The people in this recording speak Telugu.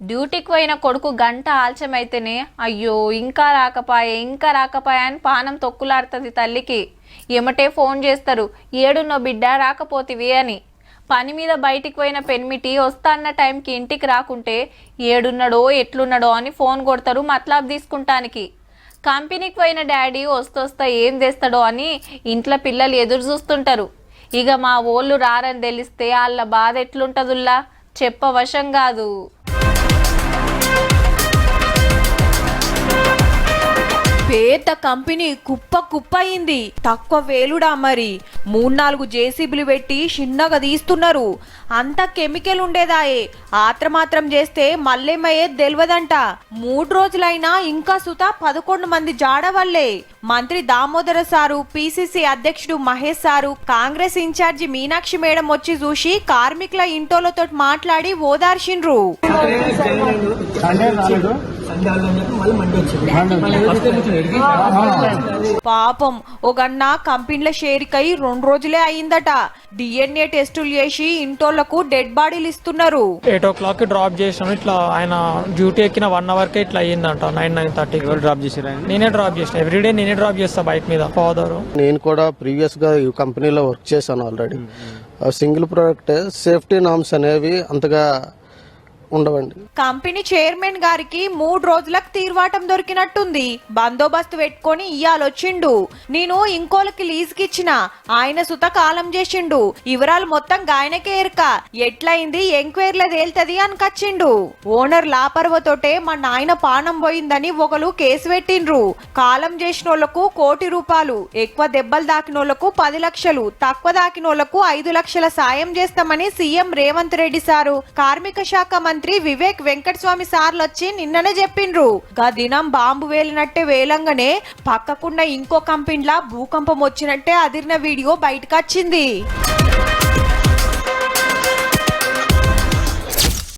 డ్యూటీకి పోయిన కొడుకు గంట ఆలస్యమైతేనే అయ్యో ఇంకా రాకపాయే అని పానం తొక్కులాడుతుంది తల్లికి. ఎమటే ఫోన్ చేస్తారు, ఏడున్నో బిడ్డ రాకపోతివి అని. పని మీద బయటికి పోయిన పెన్మిటి వస్తా అన్న టైంకి ఇంటికి రాకుంటే ఏడున్నాడో ఎట్లున్నాడో అని ఫోన్ కొడతారు మతలాబ్ తీసుకుంటానికి. కంపెనీకి పోయిన డాడీ వస్తొస్తా ఏం చేస్తాడో అని ఇంట్లో పిల్లలు ఎదురు చూస్తుంటారు. ఇక మా ఓళ్ళు రారని తెలిస్తే వాళ్ళ బాధ ఎట్లుంటుందిల్లా చెప్పవశం కాదు. పేద కంపెనీ కుప్ప అయింది. తక్కువ వేలుడా మరి 3-4 జేసీబీలు పెట్టి చిన్నగా తీస్తున్నారు. అంత కెమికల్ ఉండేదాయే. ఆత్రమాత్రం చేస్తే మళ్ళేమయ్యేది తెలియదంట. 3 రోజులైనా ఇంకా సుత 11 మంది జాడవల్లే. మంత్రి దామోదర సారు, పిసిసి అధ్యక్షుడు మహేష్ సారు, కాంగ్రెస్ ఇన్ఛార్జి మీనాక్షి మేడం వచ్చి చూసి కార్మికుల ఇంటోలతో మాట్లాడి ఓదార్చిండ్రు. పాపం ఒకన్న కంపెనీల షేరికై 2 రోజులే అయిందట. DNA టెస్టులు చేసి ఇంటోళ్లకు డెడ్ బాడీలు ఇస్తున్నారు. 8 o'clock డ్రాప్ చేసాను. ఇట్లా ఆయన డ్యూటీ ఎక్కిన 1 hour కే ఇట్లా అయ్యిందంట. 9:30 డ్రాప్ చేసారు. నేనే డ్రాప్ చేసిన. ఎవ్రీడే నేనే డ్రాప్ చేస్తా బైక్ మీద. ఫాదర్ నేను కూడా ప్రీవియస్ గా ఈ కంపెనీలో వర్క్ చేశాను already. Single product safety norms అనేవి అంతగా ఉండవండి. కంపెనీ చైర్మన్ గారికి 3 రోజులకు తీర్వాటం దొరికినట్టుంది. బందోబస్తు పెట్టుకొని ఇయ్యాలొచ్చిండు. నేను ఇంకోలకి లీజుకిచ్చిన ఆయన సుత కాలం చేసిండు. వివరాలు మొత్తం గాయనకే ఎరక. ఎట్లయింది ఎంక్వైరీలో తేల్తది అని కచ్చిండు. ఓనర్ లాపర్వతోటే మా నాయన పానం పోయిందని ఒకరు కేసు పెట్టిండ్రు. కాలం చేసిన వాళ్లకు 1 కోటి రూపాయలు, ఎక్కువ దెబ్బలు దాకినోళ్లకు 10 లక్షలు, తక్కువ దాకినోళ్లకు 5 లక్షల సాయం చేస్తామని సీఎం రేవంత్ రెడ్డి సారు, కార్మిక శాఖ మంత్రి వివేక్ వెంకటస్వామి సార్లు వచ్చి నిన్ననే చెప్పిండ్రు. గా దినం బాంబు వేలినట్టే వేలంగానే పక్కకున్న ఇంకో కంపెనీలా భూకంపం వచ్చినట్టే అదిరిన వీడియో బయటకు వచ్చింది.